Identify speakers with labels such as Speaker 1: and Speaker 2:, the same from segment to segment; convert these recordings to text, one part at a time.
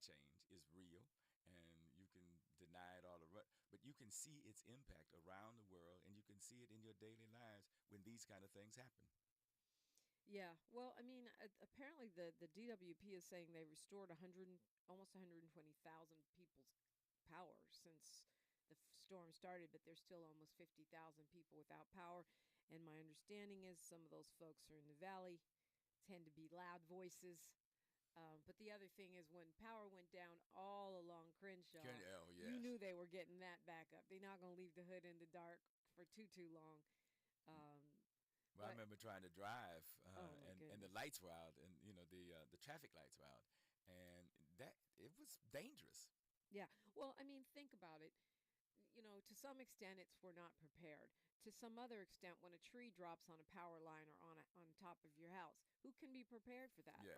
Speaker 1: change is real, and you can deny it all the but you can see its impact around the world, and you can see it in your daily lives when these kind of things happen.
Speaker 2: Yeah. Well, I mean, apparently the DWP is saying they restored 120,000 people's power since the storm started, but there's still almost 50,000 people without power. And my understanding is some of those folks are in the valley, tend to be loud voices. But the other thing is when power went down all along Crenshaw,
Speaker 1: Oh
Speaker 2: you
Speaker 1: yes.
Speaker 2: knew they were getting that back up. They're not going to leave the hood in the dark for too long. Um,
Speaker 1: Well, I
Speaker 2: but
Speaker 1: remember trying to drive,
Speaker 2: oh my
Speaker 1: and the
Speaker 2: goodness.
Speaker 1: lights were out, and the traffic lights were out, and that it was dangerous.
Speaker 2: Yeah. Well, I mean, think about it. To some extent, it's we're not prepared. To some other extent, when a tree drops on a power line or on top of your house, who can be prepared for that?
Speaker 1: Yes.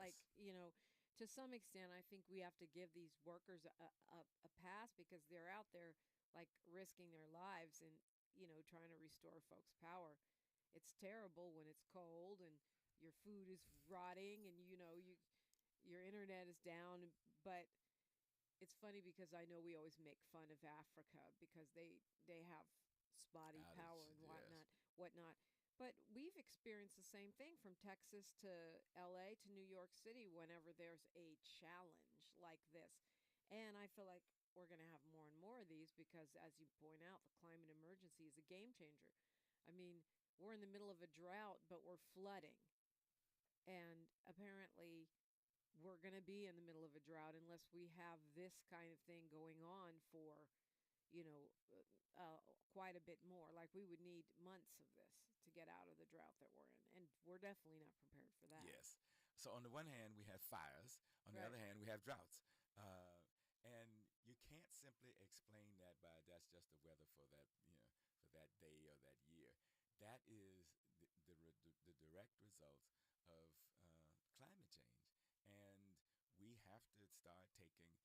Speaker 2: To some extent, I think we have to give these workers a pass because they're out there like risking their lives and trying to restore folks' power. It's terrible when it's cold and your food is rotting and your internet is down, but it's funny because I know we always make fun of Africa because they have spotty power
Speaker 1: Outage.
Speaker 2: and
Speaker 1: Yes.
Speaker 2: whatnot. But we've experienced the same thing from Texas to LA to New York City whenever there's a challenge like this. And I feel like we're going to have more and more of these because, as you point out, the climate emergency is a game changer. I mean, we're in the middle of a drought, but we're flooding. And apparently, we're going to be in the middle of a drought unless we have this kind of thing going on for, you know, quite a bit more. Like we would need months of this to get out of the drought that we're in. And we're definitely not prepared for that.
Speaker 1: Yes. So on the one hand, we have fires. On the other
Speaker 2: Right.
Speaker 1: hand, we have droughts. And you can't simply explain that by that's just the weather for for that day or that year. That is the direct result of climate change, and we have to start taking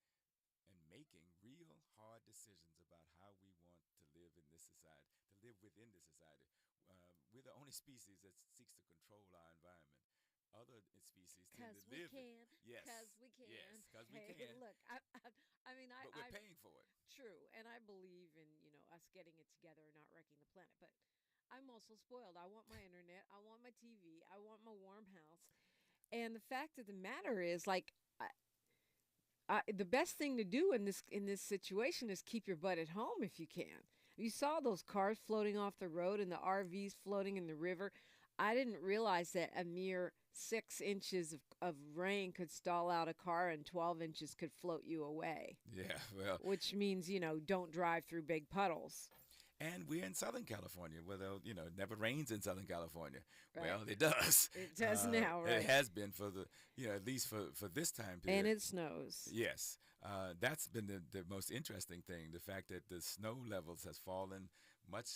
Speaker 1: and making real hard decisions about how we want to live in this society, to live within this society. We're the only species that seeks to control our environment. Other species tend to
Speaker 2: Cause we
Speaker 1: live it.
Speaker 2: can, cause
Speaker 1: Yes,
Speaker 2: we can.
Speaker 1: yes, because we
Speaker 2: Hey,
Speaker 1: can,
Speaker 2: look, I mean,
Speaker 1: but we're
Speaker 2: I,
Speaker 1: paying for it.
Speaker 2: true, and I believe in us getting it together and not wrecking the planet. But I'm also spoiled. I want my internet. I want my TV. I want my warm house. And the fact of the matter is, like, the best thing to do in this situation is keep your butt at home if you can. You saw those cars floating off the road and the RVs floating in the river. I didn't realize that a mere 6 inches of rain could stall out a car and 12 inches could float you away,
Speaker 1: Yeah, well,
Speaker 2: which means don't drive through big puddles.
Speaker 1: and we're in Southern California, where it never rains in Southern California.
Speaker 2: Right?
Speaker 1: Well, it does.
Speaker 2: It does now,
Speaker 1: It
Speaker 2: right?
Speaker 1: has been for at least for this time
Speaker 2: And
Speaker 1: period.
Speaker 2: it snows.
Speaker 1: Yes, that's been the most interesting thing. The fact that the snow levels has fallen much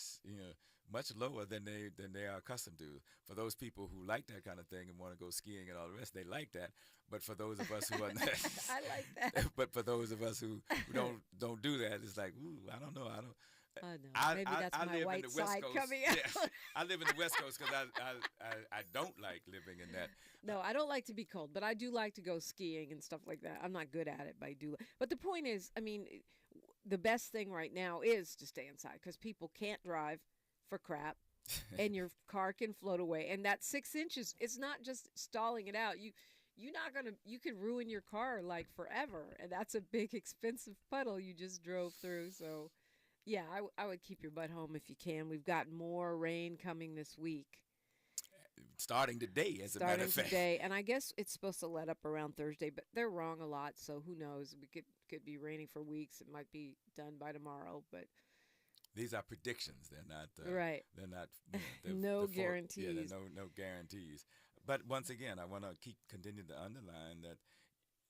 Speaker 1: lower than they are accustomed to. For those people who like that kind of thing and want to go skiing and all the rest, they like that. But for those of us who are
Speaker 2: I like that.
Speaker 1: but for those of us who don't do that, it's like, ooh, I don't know. I don't.
Speaker 2: I know.
Speaker 1: I,
Speaker 2: Maybe
Speaker 1: I,
Speaker 2: that's
Speaker 1: I
Speaker 2: my
Speaker 1: live in
Speaker 2: white
Speaker 1: the West
Speaker 2: side
Speaker 1: Coast.
Speaker 2: coming
Speaker 1: Yes,
Speaker 2: out.
Speaker 1: I live in the West Coast because I don't like living in that.
Speaker 2: No, I don't like to be cold, but I do like to go skiing and stuff like that. I'm not good at it, but I do. But the point is, I mean, the best thing right now is to stay inside because people can't drive for crap, and your car can float away. And that 6 inches, it's not just stalling it out. You could ruin your car like forever, and that's a big expensive puddle you just drove through. So, yeah, I would keep your butt home if you can. We've got more rain coming this week.
Speaker 1: Starting today, as a matter of
Speaker 2: Starting
Speaker 1: fact.
Speaker 2: today, and I guess it's supposed to let up around Thursday, but they're wrong a lot, so who knows? We could be raining for weeks. It might be done by tomorrow, but
Speaker 1: These are predictions. They're not.
Speaker 2: right,
Speaker 1: They're not.
Speaker 2: no
Speaker 1: Yeah. There are
Speaker 2: guarantees.
Speaker 1: no guarantees. But once again, I want to continue to underline that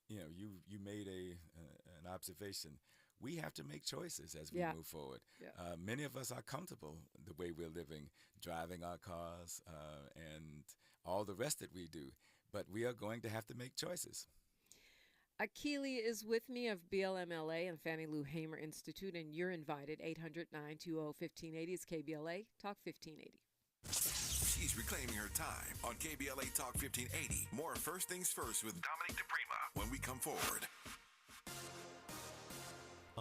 Speaker 1: you made an observation. We have to make choices as we
Speaker 2: Yeah,
Speaker 1: move forward.
Speaker 2: yeah.
Speaker 1: Many of us are comfortable the way we're living, driving our cars, and all the rest that we do. But we are going to have to make choices.
Speaker 2: Akili is with me of BLMLA and Fannie Lou Hamer Institute, and you're invited. 800-920-1580 is KBLA Talk 1580.
Speaker 3: She's reclaiming her time on KBLA Talk 1580. More First Things First with Dominique DiPrima when we come forward.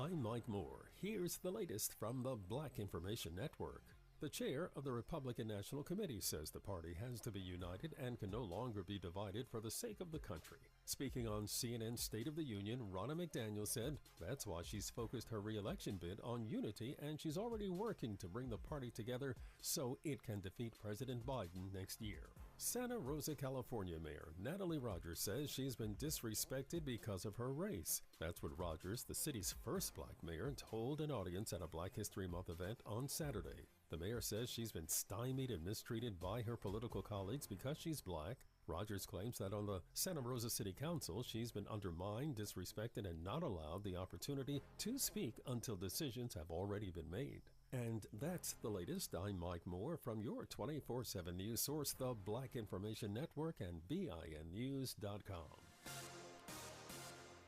Speaker 4: I'm Mike Moore. Here's the latest from the Black Information Network. The chair of the Republican National Committee says the party has to be united and can no longer be divided for the sake of the country. Speaking on CNN's State of the Union, Ronna McDaniel said that's why she's focused her re-election bid on unity, and she's already working to bring the party together so it can defeat President Biden next year. Santa Rosa, California Mayor Natalie Rogers says she's been disrespected because of her race. That's what Rogers, the city's first black mayor, told an audience at a Black History Month event on Saturday. The mayor says she's been stymied and mistreated by her political colleagues because she's black. Rogers claims that on the Santa Rosa City Council, she's been undermined, disrespected, and not allowed the opportunity to speak until decisions have already been made. And that's the latest. I'm Mike Moore from your 24/7 news source, the Black Information Network and BINnews.com.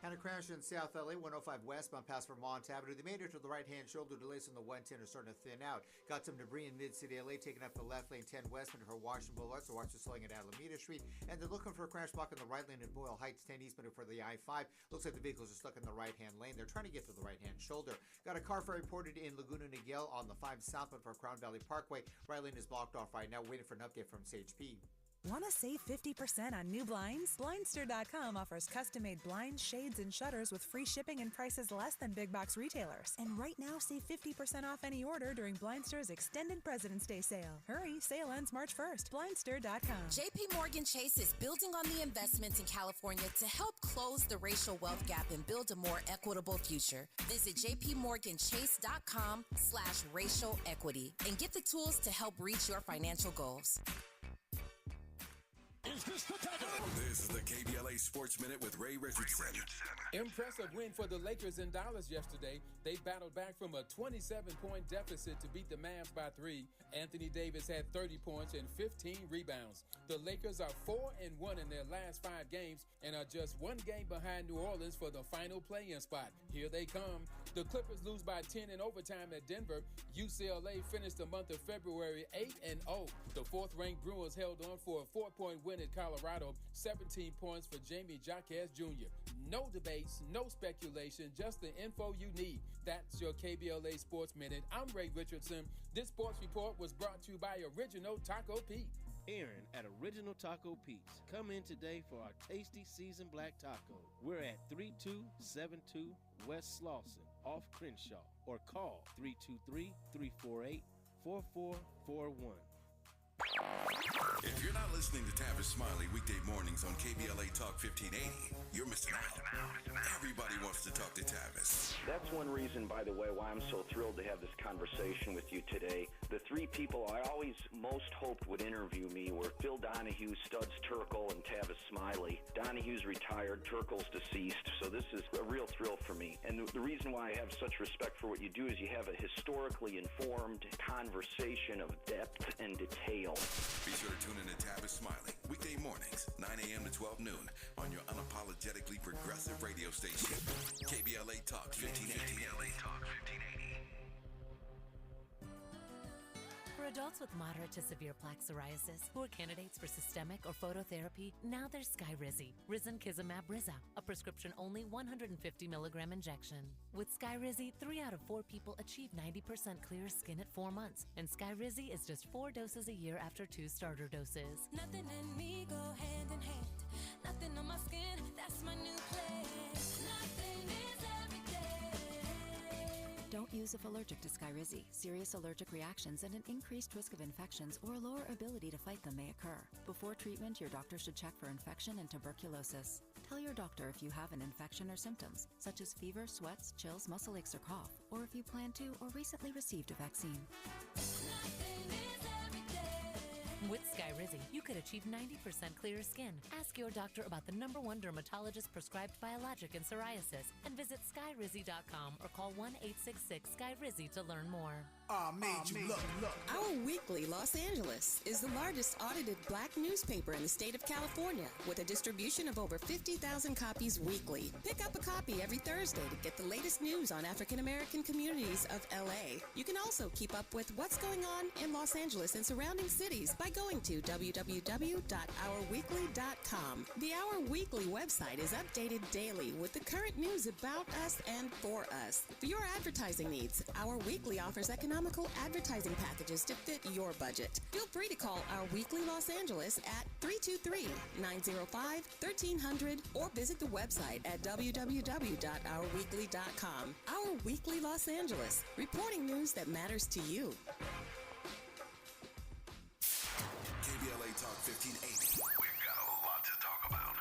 Speaker 5: And a crash in South LA, 105 westbound past Vermont Avenue. They made it to the right-hand shoulder. Delays on the 110 are starting to thin out. Got some debris in mid-city LA, taking up the left lane 10 westbound for Washington Boulevard. So watch the slowing at Alameda Street. And they're looking for a crash block in the right lane in Boyle Heights, 10 eastbound for the I-5. Looks like the vehicles are stuck in the right-hand lane. They're trying to get to the right-hand shoulder. Got a car fire reported in Laguna Niguel on the 5 southbound for Crown Valley Parkway. Right lane is blocked off right now. Waiting for an update from SageP.
Speaker 6: Want to save 50% on new blinds? Blindster.com offers custom-made blinds, shades, and shutters with free shipping and prices less than big box retailers. And right now, save 50% off any order during Blindster's extended President's Day sale. Hurry, sale ends March 1st. Blindster.com.
Speaker 7: JP Morgan Chase is building on the investments in California to help close the racial wealth gap and build a more equitable future. Visit jpmorganchase.com/racial equity and get the tools to help reach your financial goals.
Speaker 3: This is the KBLA Sports Minute with Ray Richardson.
Speaker 8: Impressive win for the Lakers in Dallas yesterday. They battled back from a 27-point deficit to beat the Mavs by 3. Anthony Davis had 30 points and 15 rebounds. The Lakers are 4-1 in their last 5 games and are just 1 game behind New Orleans for the final play-in spot. Here they come. The Clippers lose by 10 in overtime at Denver. UCLA finished the month of February 8-0. The 4th-ranked Bruins held on for a 4-point win at Colorado, 17 points for Jamie Jaquez Jr. No debates, no speculation, just the info you need. That's your KBLA Sports Minute. I'm Ray Richardson. This sports report was brought to you by Original Taco Pete.
Speaker 9: Aaron at Original Taco Pete's. Come in today for our tasty seasoned black taco. We're at 3272 West Slauson, off Crenshaw, or call 323-348-4441.
Speaker 3: If you're not listening to Tavis Smiley weekday mornings on KBLA Talk 1580, you're missing out. Everybody wants to talk to Tavis.
Speaker 10: That's one reason, by the way, why I'm so thrilled to have this conversation with you today. The 3 people I always most hoped would interview me were Phil Donahue, Studs Terkel, and Tavis Smiley. Donahue's retired, Terkel's deceased, so this is a real thrill for me. And the reason why I have such respect for what you do is you have a historically informed conversation of depth and detail.
Speaker 3: Be sure to tune in to Tavis Smiley weekday mornings, 9 a.m. to 12 noon on your unapologetically progressive radio station, KBLA Talk 1580. KBLA Talk 1580.
Speaker 11: For adults with moderate to severe plaque psoriasis who are candidates for systemic or phototherapy, now there's Skyrizi, Risankizumab Riza, a prescription-only 150 milligram injection. With Skyrizi, 3 out of 4 people achieve 90% clear skin at 4 months, and Skyrizi is just 4 doses a year after 2 starter doses.
Speaker 12: Nothing and me go hand in hand. Nothing on my skin, that's my new plan. Nothing is every day.
Speaker 13: Don't use if allergic to Skyrizi. Serious allergic reactions and an increased risk of infections or lower ability to fight them may occur. Before treatment, your doctor should check for infection and tuberculosis. Tell your doctor if you have an infection or symptoms, such as fever, sweats, chills, muscle aches, or cough, or if you plan to or recently received a vaccine.
Speaker 11: With Skyrizi, you could achieve 90% clearer skin. Ask your doctor about the #1 dermatologist prescribed biologic in psoriasis and visit skyrizi.com or call 1-866-SKYRIZI to learn more.
Speaker 14: Our Weekly Los Angeles is the largest audited black newspaper in the state of California with a distribution of over 50,000 copies weekly. Pick up a copy every Thursday to get the latest news on African American communities of LA. You can also keep up with what's going on in Los Angeles and surrounding cities by going to www.ourweekly.com. The Our Weekly website is updated daily with the current news about us and for us. For your advertising needs, Our Weekly offers economical advertising packages to fit your budget. Feel free to call Our Weekly Los Angeles at 323-905-1300 or visit the website at www.ourweekly.com. Our Weekly Los Angeles, reporting news that matters to you.
Speaker 3: KBLA Talk 1580. We've got a lot to talk about.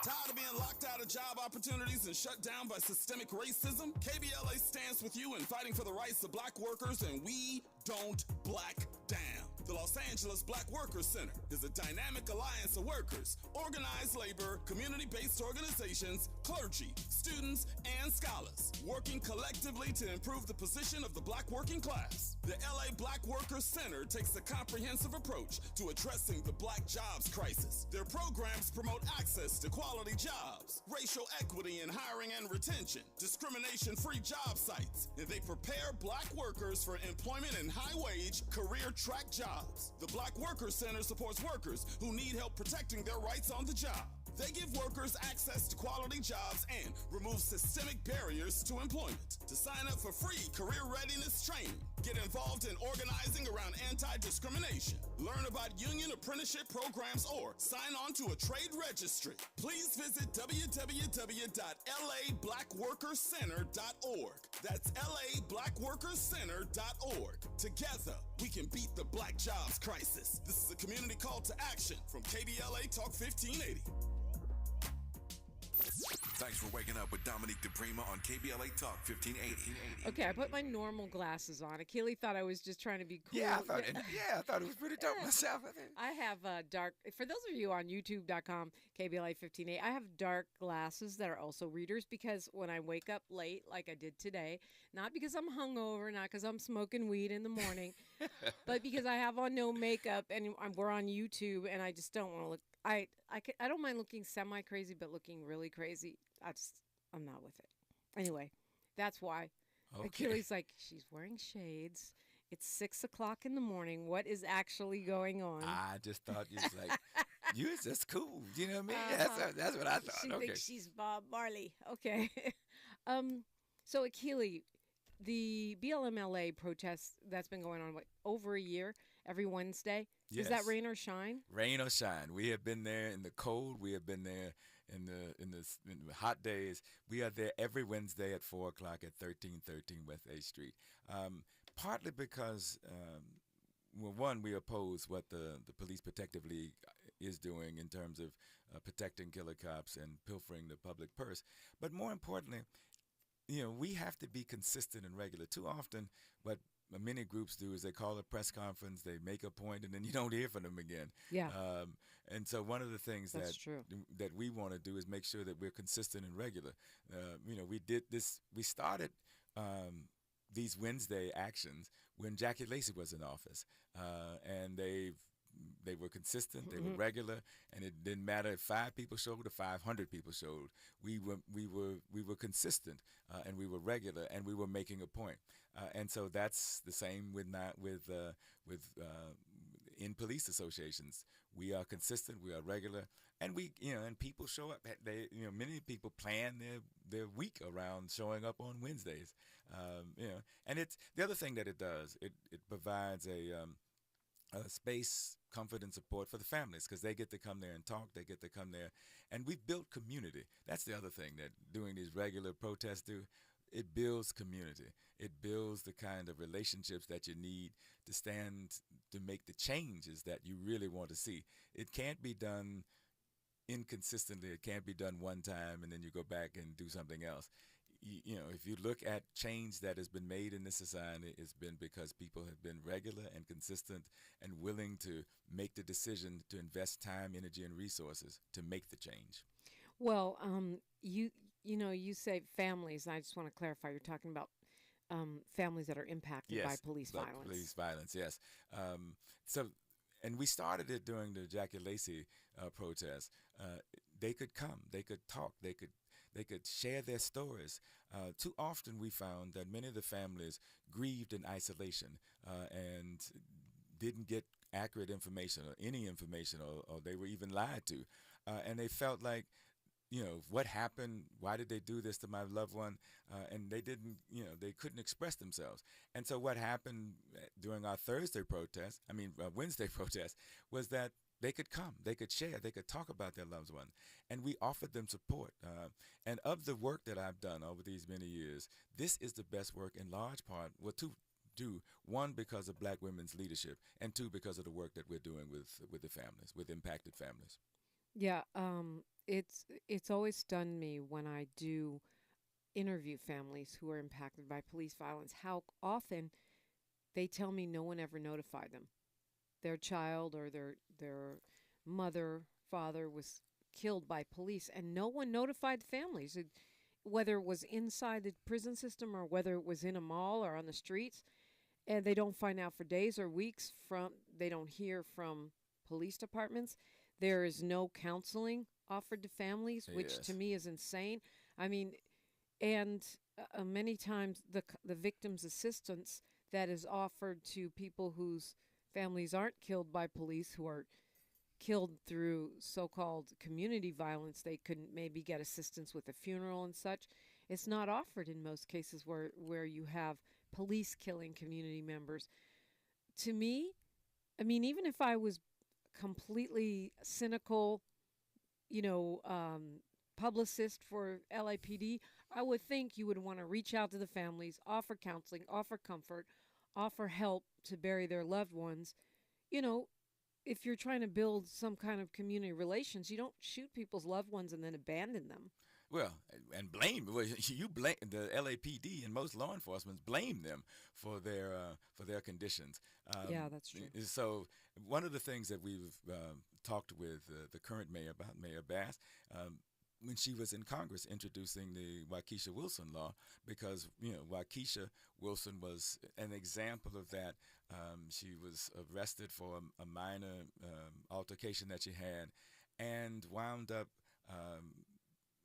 Speaker 15: Tired of being locked out of job opportunities and shut down by systemic racism? KBLA stands with you in fighting for the rights of black workers, and we don't black down. The Los Angeles Black Workers Center is a dynamic alliance of workers, organized labor, community-based organizations, clergy, students, and scholars, working collectively to improve the position of the black working class. The LA Black Workers Center takes a comprehensive approach to addressing the black jobs crisis. Their programs promote access to quality jobs, racial equity in hiring and retention, discrimination-free job sites, and they prepare black workers for employment in high-wage, career-track jobs. The Black Workers Center supports workers who need help protecting their rights on the job. They give workers access to quality jobs and remove systemic barriers to employment. To sign up for free career readiness training, get involved in organizing around anti-discrimination, learn about union apprenticeship programs, or sign on to a trade registry, please visit www.lablackworkerscenter.org. That's lablackworkerscenter.org. Together, we can beat the black jobs crisis. This is a community call to action from KBLA Talk 1580.
Speaker 3: Thanks for waking up with Dominique DiPrima on KBLA Talk 1580.
Speaker 2: Okay, I put my normal glasses on. Akili thought I was just trying to be cool.
Speaker 1: Yeah, I thought it was pretty dope myself.
Speaker 2: I have dark, for those of you on youtube.com, KBLA 1580, I have dark glasses that are also readers because when I wake up late, like I did today, not because I'm hungover, not because I'm smoking weed in the morning, but because I have on no makeup and we're on YouTube and I just don't want to look. I don't mind looking semi-crazy, but looking really crazy, I'm not with it. Anyway, that's why.
Speaker 1: Okay.
Speaker 2: Akili's like, she's wearing shades. It's 6 o'clock in the morning. What is actually going on?
Speaker 1: I just thought you was like, you was just cool. You know what I mean? That's what I thought.
Speaker 2: She
Speaker 1: Okay.
Speaker 2: thinks she's Bob Marley. Okay. So Akili, the BLMLA protest that's been going on, over a year, every Wednesday?
Speaker 1: Yes.
Speaker 2: Is that rain or shine?
Speaker 1: Rain or shine. We have been there in the cold. We have been there in the hot days. We are there every Wednesday at 4 o'clock at 1313 West 8th Street. Partly because, well, one, we oppose what the Police Protective League is doing in terms of protecting killer cops and pilfering the public purse. But more importantly, we have to be consistent and regular. Too often, what many groups do is they call a press conference, they make a point, and then you don't hear from them again.
Speaker 2: Yeah.
Speaker 1: And so one of the things
Speaker 2: That's true.
Speaker 1: that we want to do is make sure that we're consistent and regular. We did this. We started these Wednesday actions when Jackie Lacey was in office, and they were consistent, they were regular, and it didn't matter if 5 people showed or 500 people showed. We were consistent, and we were regular, and we were making a point. And so that's the same with in police associations. We are consistent, we are regular, and and people show up. Many people plan their week around showing up on Wednesdays. And it's the other thing that it does. It provides a space, comfort, and support for the families because they get to come there and talk. They get to come there, and we've built community. That's the other thing that doing these regular protests do. It builds community. It builds the kind of relationships that you need to stand to make the changes that you really want to see. It can't be done inconsistently. It can't be done one time and then you go back and do something else. If you look at change that has been made in this society, it's been because people have been regular and consistent and willing to make the decision to invest time, energy, and resources to make the change.
Speaker 2: Well, you say families. And I just want to clarify. You're talking about families that are impacted by police violence.
Speaker 1: Police violence, yes. So, and we started it during the Jackie Lacey protest. They could come, they could talk, they could share their stories. Too often we found that many of the families grieved in isolation and didn't get accurate information or any information, or they were even lied to. And they felt like, what happened? Why did they do this to my loved one? And they didn't, they couldn't express themselves. And so what happened during our Wednesday protest was that they could come, they could share, they could talk about their loved one. And we offered them support. And of the work that I've done over these many years, this is the best work in large part, one, because of Black women's leadership, and two, because of the work that we're doing with the families, with impacted families.
Speaker 2: Yeah, it's always stunned me when I do interview families who are impacted by police violence, how often they tell me no one ever notified them. Their child or their mother, father was killed by police, and no one notified the families, whether it was inside the prison system or whether it was in a mall or on the streets. And they don't find out for days or weeks. They don't hear from police departments. There is no counseling offered to families, which to me is insane. I mean, and many times the victim's assistance that is offered to people whose families aren't killed by police, who are killed through so-called community violence, they couldn't maybe get assistance with a funeral and such. It's not offered in most cases where you have police killing community members. To me, I mean, even if I was completely cynical, publicist for LAPD, I would think you would want to reach out to the families, offer counseling, offer comfort, offer help to bury their loved ones. If you're trying to build some kind of community relations, you don't shoot people's loved ones and then abandon them.
Speaker 1: Well, and you blame the LAPD and most law enforcement blame them for their conditions.
Speaker 2: Yeah, that's true.
Speaker 1: So one of the things that we've talked with the current mayor about, Mayor Bass, when she was in Congress introducing the Waukesha Wilson law, because Waukesha Wilson was an example of that. She was arrested for a minor altercation that she had, and wound up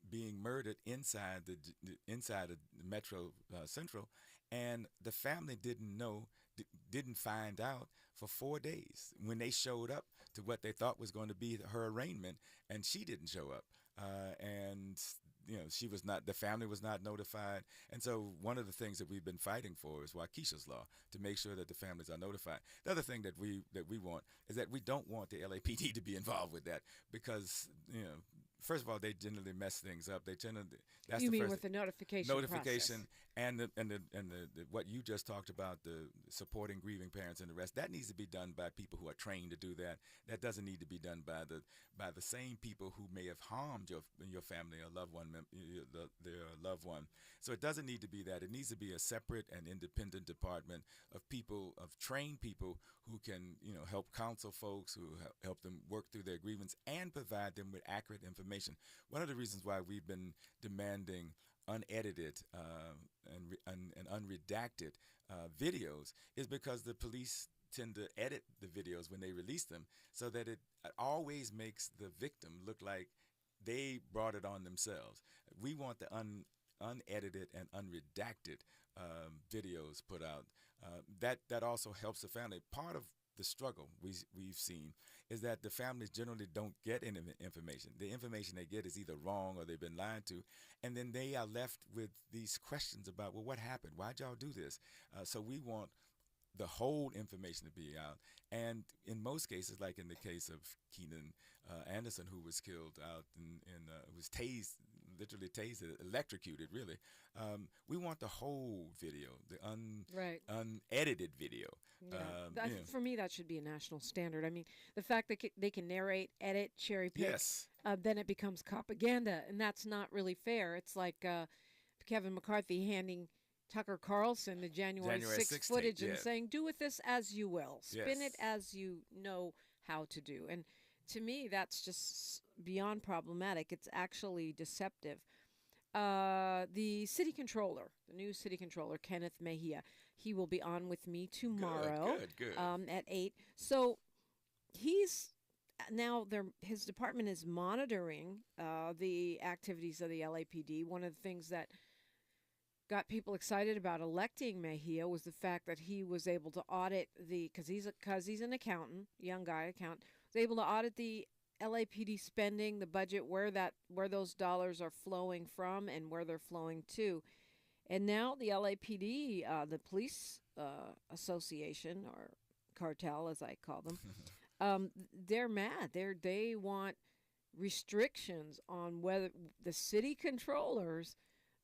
Speaker 1: being murdered inside the Metro Central, and the family didn't find out for 4 days when they showed up to what they thought was going to be her arraignment, and she didn't show up, and the family was not notified. And so one of the things that we've been fighting for is Waukesha's law, to make sure that the families are notified. The other thing that we want is that we don't want the LAPD to be involved with that, because first of all, they generally mess things up. That's
Speaker 2: you
Speaker 1: the
Speaker 2: mean
Speaker 1: first
Speaker 2: with the notification process.
Speaker 1: and what you just talked about, the supporting grieving parents and the rest. That needs to be done by people who are trained to do that. That doesn't need to be done by the same people who may have harmed your family or loved one, their loved one. So it doesn't need to be that. It needs to be a separate and independent department of trained people who can help counsel folks, who help them work through their grievance and provide them with accurate information. One of the reasons why we've been demanding unedited and unredacted videos is because the police tend to edit the videos when they release them, so that it always makes the victim look like they brought it on themselves. We want the unedited and unredacted videos put out. That also helps the family. Part of the struggle we've seen is that the families generally don't get any information. The information they get is either wrong or they've been lied to, and then they are left with these questions about, well, what happened? Why'd y'all do this? So we want the whole information to be out. And in most cases, like in the case of Keenan Anderson, who was killed out was tased, literally tased, electrocuted, really. We want the whole video, the unedited video.
Speaker 2: Yeah. For me, that should be a national standard. I mean, the fact that they can narrate, edit, cherry pick, then it becomes propaganda, and that's not really fair. It's like Kevin McCarthy handing Tucker Carlson the January 6th footage and saying, do with this as you will. Spin it as you know how to do. And to me, that's just beyond problematic. It's actually deceptive. the city controller, the new city controller, Kenneth Mejia. He will be on with me tomorrow
Speaker 1: Good.
Speaker 2: At 8. So he's now his department is monitoring the activities of the LAPD. One of the things that got people excited about electing Mejia was the fact that he was able to audit because he's an accountant, young guy accountant, was able to audit the LAPD spending, the budget, where those dollars are flowing from and where they're flowing to. And now the LAPD, the police association, or cartel as I call them, they're mad. They want restrictions on whether the city controllers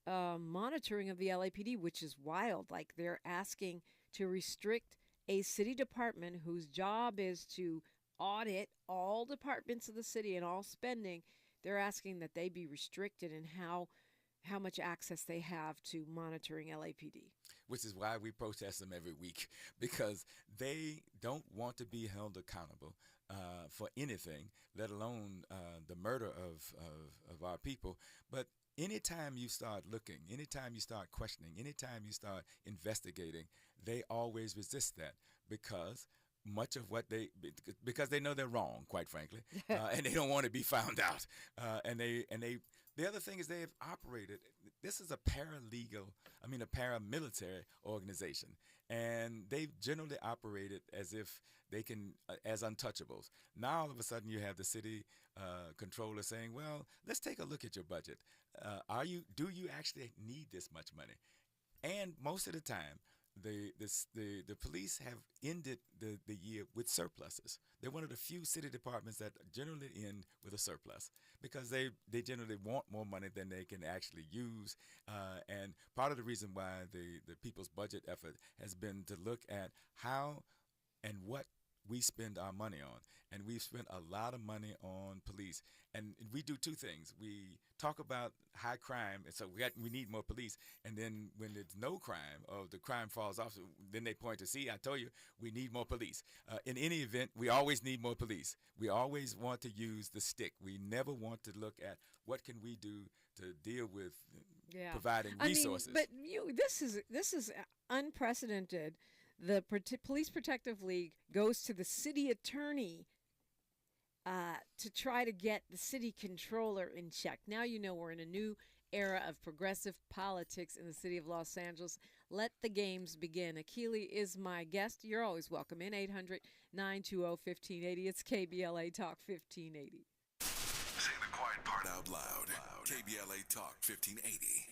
Speaker 2: monitoring of the LAPD, which is wild. Like, they're asking to restrict a city department whose job is to audit all departments of the city and all spending. They're asking that they be restricted in how much access they have to monitoring LAPD.
Speaker 1: Which is why we protest them every week, because they don't want to be held accountable for anything, let alone the murder of our people. But anytime you start looking, anytime you start questioning, anytime you start investigating, they always resist that because they know they're wrong, quite frankly, and they don't want to be found out. The other thing is they have operated. This is a paramilitary organization, and they've generally operated as if they can, as untouchables. Now all of a sudden you have the city controller saying, "Well, let's take a look at your budget. Do you actually need this much money?" And most of the time, the police have ended the year with surpluses. They're one of the few city departments that generally end with a surplus because they generally want more money than they can actually use. And part of the reason why the people's budget effort has been to look at how and what we spend our money on. And we've spent a lot of money on police. And we do two things. We talk about high crime, and so we need more police. And then when there's no crime or the crime falls off, then they point to, see, I told you, we need more police. In any event, we always need more police. We always want to use the stick. We never want to look at what can we do to deal with providing resources.
Speaker 2: But this is unprecedented. The Police Protective League goes to the city attorney to try to get the city controller in check. Now you know we're in a new era of progressive politics in the city of Los Angeles. Let the games begin. Akili is my guest. You're always welcome in 800-920-1580. It's KBLA Talk 1580.
Speaker 3: Say the quiet part out loud. KBLA Talk 1580.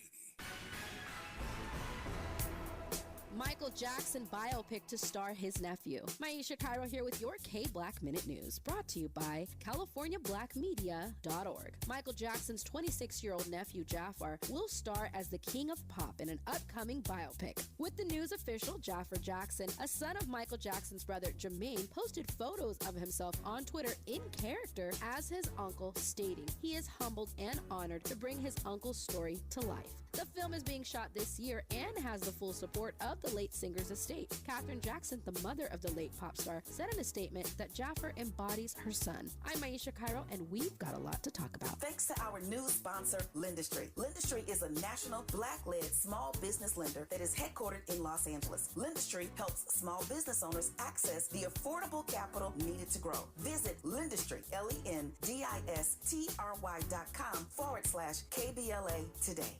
Speaker 14: Michael Jackson biopic to star his nephew. Maisha Cairo here with your K-Black Minute News, brought to you by CaliforniaBlackMedia.org. Michael Jackson's 26-year-old nephew Jafar will star as the king of pop in an upcoming biopic. With the news official, Jafar Jackson, a son of Michael Jackson's brother Jermaine, posted photos of himself on Twitter in character as his uncle, stating he is humbled and honored to bring his uncle's story to life. The film is being shot this year and has the full support of the late singer's estate. Katherine Jackson, the mother of the late pop star, said in a statement that Jafar embodies her son. I'm Maisha Cairo, and we've got a lot to talk about.
Speaker 16: Thanks to our new sponsor, Lendistry. Lendistry is a national Black-led small business lender that is headquartered in Los Angeles. Lendistry helps small business owners access the affordable capital needed to grow. Visit Lendistry, LENDISTRY.com/KBLA today.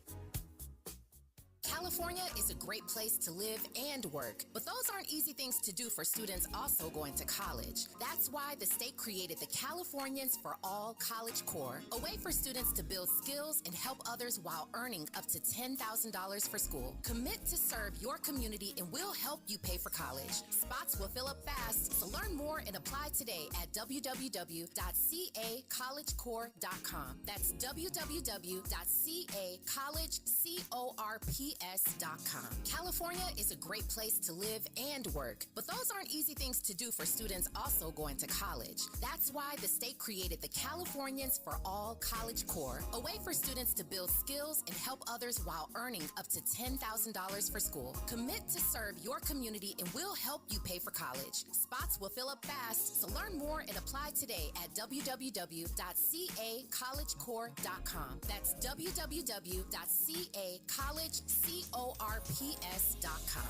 Speaker 7: California is a great place to live and work, but those aren't easy things to do for students also going to college. That's why the state created the Californians for All College Corps, a way for students to build skills and help others while earning up to $10,000 for school. Commit to serve your community and we'll help you pay for college. Spots will fill up fast, so learn more and apply today at www.cacollegecorps.com. That's www.cacollegecorps.com. California is a great place to live and work, but those aren't easy things to do for students also going to college. That's why the state created the Californians for All College Corps, a way for students to build skills and help others while earning up to $10,000 for school. Commit to serve your community and we'll help you pay for college. Spots will fill up fast, so learn more and apply today at www.cacollegecorps.com. That's www.cacollegecorps.com.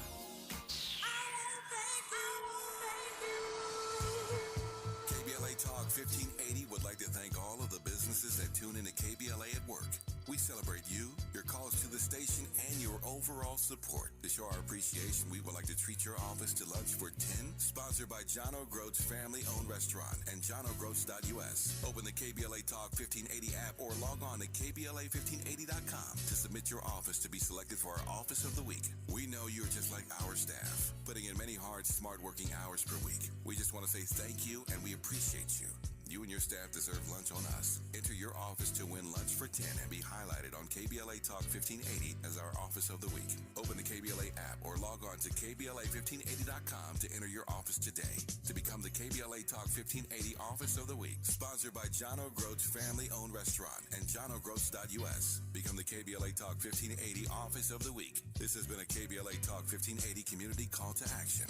Speaker 3: KBLA Talk 1580 would like to thank all of the businesses that tune into KBLA at work. We celebrate you, your calls to the station, and your overall support. To show our appreciation, we would like to treat your office to lunch for 10, sponsored by John O'Groats family-owned restaurant and johnogroats.us. Open the KBLA Talk 1580 app or log on to KBLA1580.com to submit your office to be selected for our Office of the Week. We know you're just like our staff, putting in many hard, smart working hours per week. We just want to say thank you, and we appreciate you. You and your staff deserve lunch on us. Enter your office to win lunch for 10 and be highlighted on KBLA Talk 1580 as our Office of the Week. Open the KBLA app or log on to KBLA1580.com to enter your office today to become the KBLA Talk 1580 Office of the Week. Sponsored by John O'Groats family-owned restaurant and johnogroats.us. Become the KBLA Talk 1580 Office of the Week. This has been a KBLA Talk 1580 community call to action.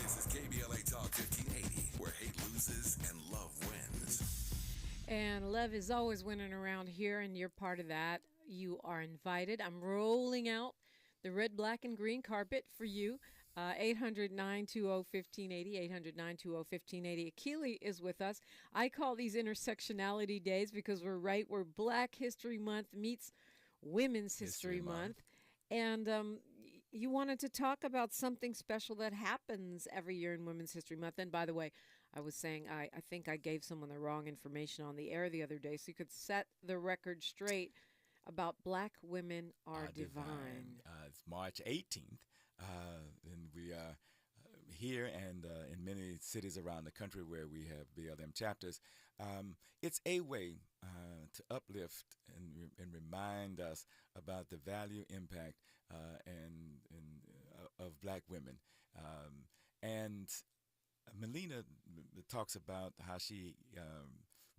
Speaker 3: This is KBLA Talk 1580, where hate loses and love wins.
Speaker 2: And love is always winning around here, and you're part of that. You are invited. I'm rolling out the red, black, and green carpet for you. 800-920-1580, 800-920-1580. Akili is with us. I call these intersectionality days because we're right where Black History Month meets Women's History Month. And you wanted to talk about something special that happens every year in Women's History Month. And by the way, I was saying I think I gave someone the wrong information on the air the other day, so you could set the record straight about Black women are divine.
Speaker 1: It's March 18th, and we are here and in many cities around the country where we have BLM chapters. It's a way to uplift and remind us about the value, impact, of Black women. And Melina talks about how she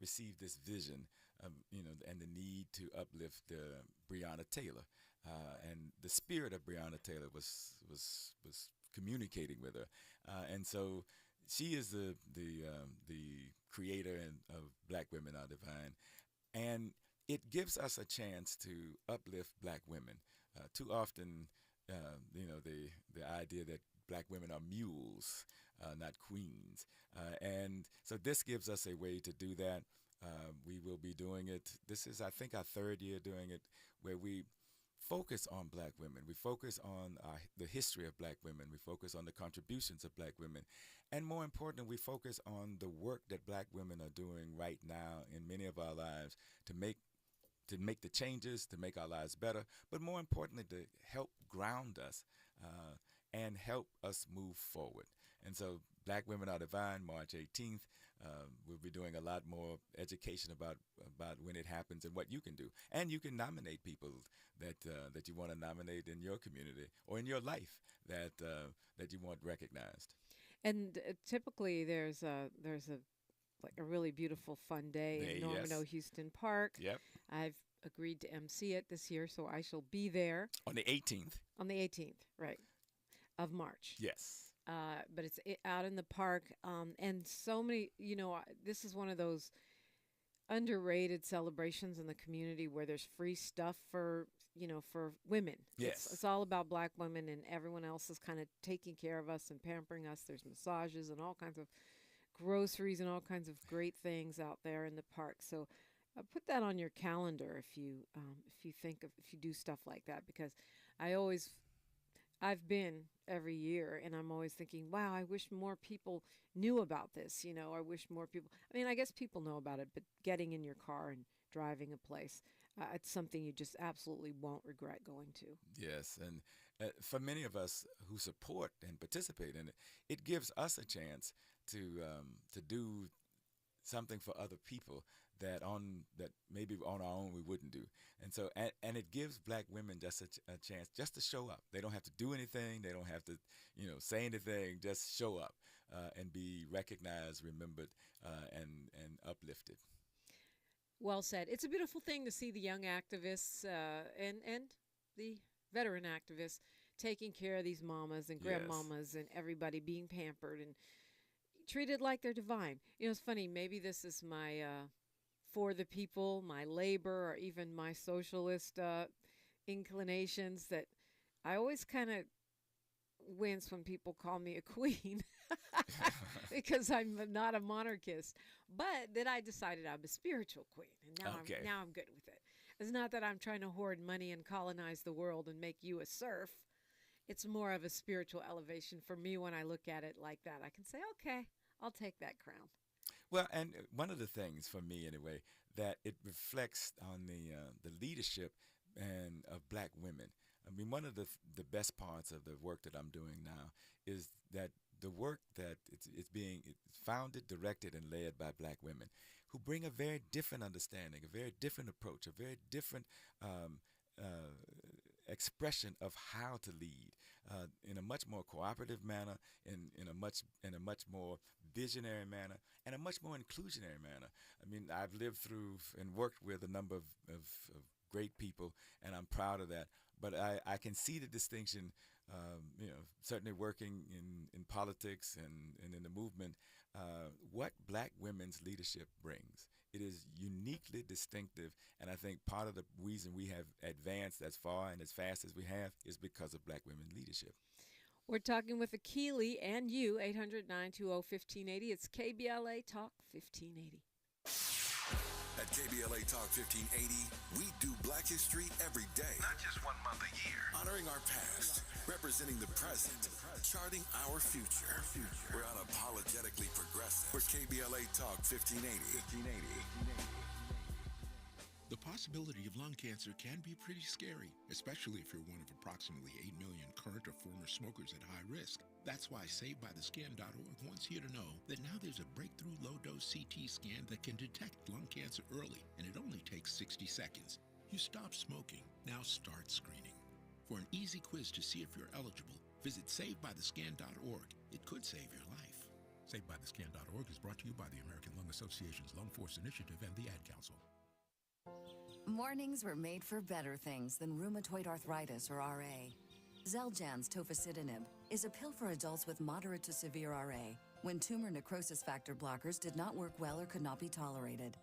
Speaker 1: received this vision, and the need to uplift Breonna Taylor, and the spirit of Breonna Taylor was communicating with her, and so she is the creator of Black Women Are Divine, and it gives us a chance to uplift Black women. Too often, the idea that Black women are mules, not queens. And so this gives us a way to do that. We will be doing it. This is, I think, our third year doing it, where we focus on Black women. We focus on the history of Black women. We focus on the contributions of Black women. And more importantly, we focus on the work that Black women are doing right now in many of our lives to make the changes, to make our lives better, but more importantly, to help ground us and help us move forward. And so Black Women Are Divine, March 18th. We'll be doing a lot more education about when it happens and what you can do. And you can nominate people that you want to nominate in your community or in your life that you want recognized.
Speaker 2: And typically there's a really beautiful fun day in Norman O. Houston Park.
Speaker 1: Yep.
Speaker 2: I've agreed to MC it this year, so I shall be there.
Speaker 1: On the 18th.
Speaker 2: On the 18th, right, of March.
Speaker 1: Yes.
Speaker 2: But it's out in the park, and so many, this is one of those underrated celebrations in the community where there's free stuff for women.
Speaker 1: Yes.
Speaker 2: It's all about Black women, and everyone else is kind of taking care of us and pampering us. There's massages and all kinds of groceries and all kinds of great things out there in the park. So put that on your calendar if you do stuff like that, because I've been every year, and I'm always thinking, wow, I wish more people knew about this. I wish more people, I guess people know about it, but getting in your car and driving a place, it's something you just absolutely won't regret going to.
Speaker 1: Yes, and for many of us who support and participate in it, it gives us a chance to do something for other people that maybe on our own we wouldn't do. And so and it gives black women just a chance just to show up. They don't have to do anything. They don't have to say anything. Just show up and be recognized, remembered, and uplifted.
Speaker 2: Well said. It's a beautiful thing to see the young activists and the veteran activists taking care of these mamas and grandmamas and everybody being pampered and treated like they're divine. It's funny. Maybe this is my for the people, my labor, or even my socialist inclinations that I always kind of wince when people call me a queen because I'm not a monarchist. But then I decided I'm a spiritual queen, and now I'm good with it. It's not that I'm trying to hoard money and colonize the world and make you a serf. It's more of a spiritual elevation for me when I look at it like that. I can say, okay, I'll take that crown.
Speaker 1: Well, and one of the things for me, anyway, that it reflects on the leadership and of black women. I mean, one of the best parts of the work that I'm doing now is that the work that it's being founded, directed, and led by black women who bring a very different understanding, a very different approach, a very different expression of how to lead in a much more cooperative manner, in a much more visionary manner, and a much more inclusionary manner. I mean, I've lived through and worked with a number of great people, and I'm proud of that. But I can see the distinction, certainly working in politics and in the movement, what black women's leadership brings. It is uniquely distinctive, and I think part of the reason we have advanced as far and as fast as we have is because of black women's leadership.
Speaker 2: We're talking with Akili and you, 800-920-1580. It's KBLA Talk 1580.
Speaker 3: At KBLA Talk 1580, we do Black History every day. Not just 1 month a year. Honoring our past, representing the present, charting our future. We're unapologetically progressive. We're KBLA Talk 1580.
Speaker 17: The possibility of lung cancer can be pretty scary, especially if you're one of approximately 8 million current or former smokers at high risk. That's why SaveByTheScan.org wants you to know that now there's a breakthrough low-dose CT scan that can detect lung cancer early, and it only takes 60 seconds. You stop smoking, now start screening. For an easy quiz to see if you're eligible, visit SaveByTheScan.org. It could save your life. SaveByTheScan.org is brought to you by the American Lung Association's Lung Force Initiative and the Ad Council.
Speaker 18: Mornings were made for better things than rheumatoid arthritis or RA. Xeljanz tofacitinib is a pill for adults with moderate to severe RA when tumor necrosis factor blockers did not work well or could not be tolerated.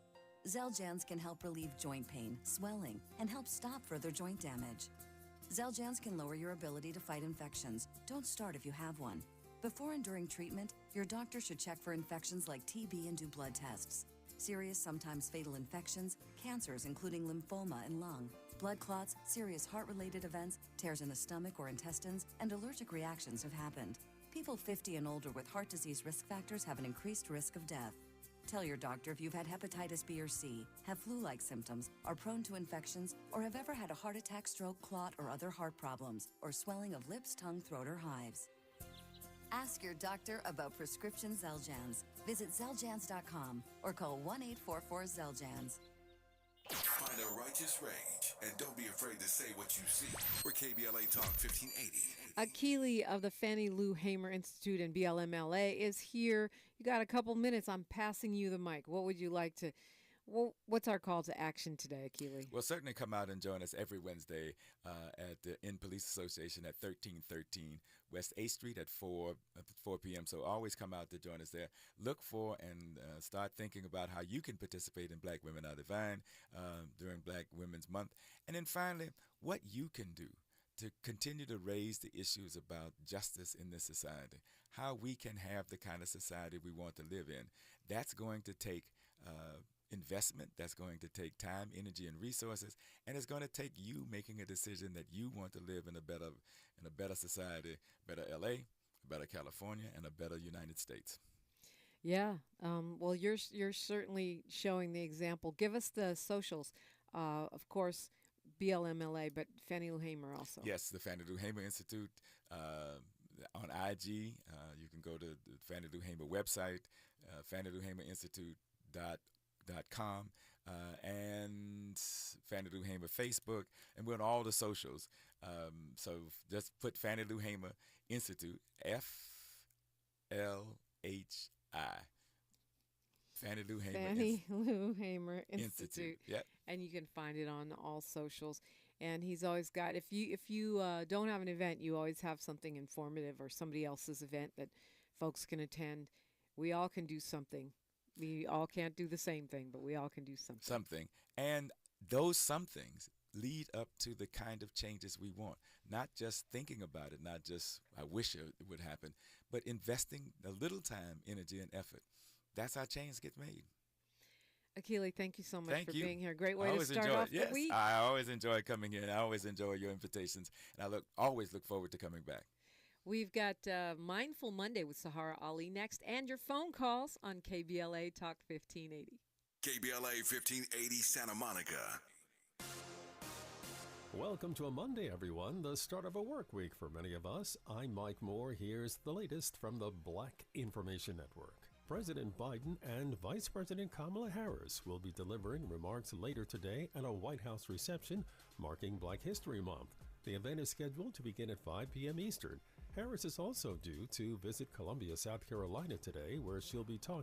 Speaker 18: Xeljanz can help relieve joint pain, swelling, and help stop further joint damage. Xeljanz can lower your ability to fight infections. Don't start if you have one. Before and during treatment, your doctor should check for infections like TB and do blood tests. Serious, sometimes fatal infections, cancers including lymphoma and lung, blood clots, serious heart-related events, tears in the stomach or intestines, and allergic reactions have happened. People 50 and older with heart disease risk factors have an increased risk of death. Tell your doctor if you've had hepatitis B or C, have flu-like symptoms, are prone to infections, or have ever had a heart attack, stroke, clot, or other heart problems, or swelling of lips, tongue, throat, or hives. Ask your doctor about prescription Xeljanz. Visit Xeljanz.com or call 1-844-XELJANZ.
Speaker 3: Find a righteous rage and don't be afraid to say what you see. We're KBLA Talk 1580.
Speaker 2: Akili of the Fannie Lou Hamer Institute and BLMLA is here. You got a couple minutes. I'm passing you the mic. What would you like to... what's our call to action today, Akili?
Speaker 1: Well, certainly come out and join us every Wednesday at the In Police Association at 1313 West 8th Street at 4 p.m. So always come out to join us there. Look for and start thinking about how you can participate in Black Women Are Divine during Black Women's Month. And then finally, what you can do to continue to raise the issues about justice in this society, how we can have the kind of society we want to live in. That's going to take investment, that's going to take time, energy, and resources, and it's going to take you making a decision that you want to live in a better society, better LA, a better California, and a better United States.
Speaker 2: Yeah. Well, you're certainly showing the example. Give us the socials. Of course, BLMLA, but Fannie Lou Hamer also.
Speaker 1: Yes, the Fannie Lou Hamer Institute on IG. You can go to the Fannie Lou Hamer website, Fannie Lou Hamer Institute KBLA.com, and Fannie Lou Hamer Facebook, and we're on all the socials. So just put Fannie Lou Hamer Institute, FLHI. Fannie Lou Hamer
Speaker 2: Fannie Lou Hamer Institute.
Speaker 1: Yep.
Speaker 2: And you can find it on all socials. And he's always got, if you don't have an event, you always have something informative or somebody else's event that folks can attend. We all can do something. We all can't do the same thing, but we all can do something.
Speaker 1: And those somethings lead up to the kind of changes we want. Not just thinking about it, not just, I wish it would happen, but investing a little time, energy, and effort. That's how change gets made.
Speaker 2: Akili, thank you so much for being here. Great way to start
Speaker 1: enjoy
Speaker 2: off
Speaker 1: it.
Speaker 2: the week.
Speaker 1: Yes, I always enjoy coming in. I always enjoy your invitations, and I always look forward to coming back.
Speaker 2: We've got Mindful Monday with Sahara Ali next, and your phone calls on KBLA Talk 1580.
Speaker 3: KBLA 1580 Santa Monica.
Speaker 4: Welcome to a Monday, everyone, the start of a work week for many of us. I'm Mike Moore. Here's the latest from the Black Information Network. President Biden and Vice President Kamala Harris will be delivering remarks later today at a White House reception marking Black History Month. The event is scheduled to begin at 5 p.m. Eastern. Harris is also due to visit Columbia, South Carolina today, where she'll be talking